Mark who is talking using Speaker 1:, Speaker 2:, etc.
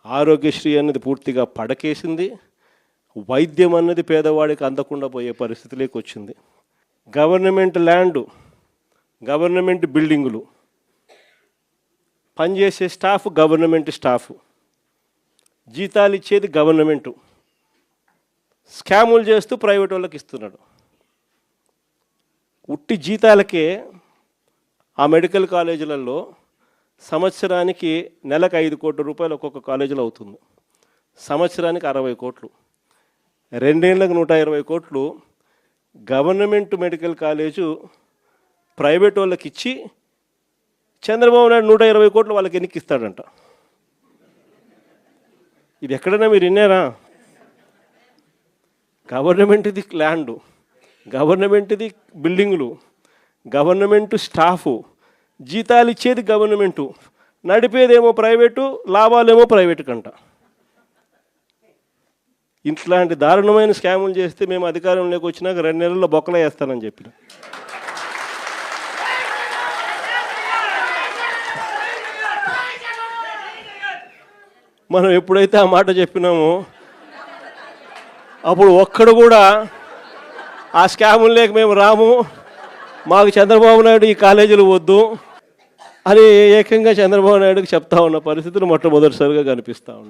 Speaker 1: ఆరోగ్యశ్రీ అనేది పూర్తిగా పడకేసింది. వైద్యం అన్నది పేదవాడికి అందకుండా పోయే పరిస్థితిలోకి వచ్చింది. గవర్నమెంట్ ల్యాండు, గవర్నమెంట్ బిల్డింగులు, పనిచేసే స్టాఫ్ గవర్నమెంట్ స్టాఫ్, జీతాలు ఇచ్చేది గవర్నమెంటు, స్కాములు చేస్తూ ప్రైవేట్ వాళ్ళకి ఇస్తున్నాడు. ఉట్టి జీతాలకే ఆ మెడికల్ కాలేజీలలో సంవత్సరానికి నెలకు 5 కోట్ల రూపాయలు ఒక్కొక్క కాలేజీలో అవుతుంది. సంవత్సరానికి 60 కోట్లు, 2 ఏళ్ళకు 120 కోట్లు గవర్నమెంట్ మెడికల్ కాలేజు ప్రైవేట్ వాళ్ళకి ఇచ్చి చంద్రబాబు నాయుడు 120 కోట్లు వాళ్ళకి ఎన్నికిస్తాడంట. ఇది ఎక్కడైనా మీరు విన్నారా? గవర్నమెంట్ది ల్యాండు, గవర్నమెంట్ది బిల్డింగులు, గవర్నమెంట్ స్టాఫు, జీతాలు ఇచ్చేది గవర్నమెంటు, నడిపేదేమో ప్రైవేటు, లాభాలేమో ప్రైవేటు కంట. ఇట్లాంటి దారుణమైన స్కాములు చేస్తే మేము అధికారంలోకి వచ్చినాక 2 నెలల్లో బొక్కలు వేస్తానని చెప్పిన. మనం ఎప్పుడైతే ఆ మాట చెప్పినామో అప్పుడు ఒక్కడు కూడా ఆ స్కాములు లేక మేము రాము, మాకు చంద్రబాబు నాయుడు ఈ కాలేజీలు వద్దు అని ఏకంగా చంద్రబాబు నాయుడుకి చెప్తా ఉన్న పరిస్థితులు మొట్టమొదటిసారిగా కనిపిస్తూ ఉన్నాయి.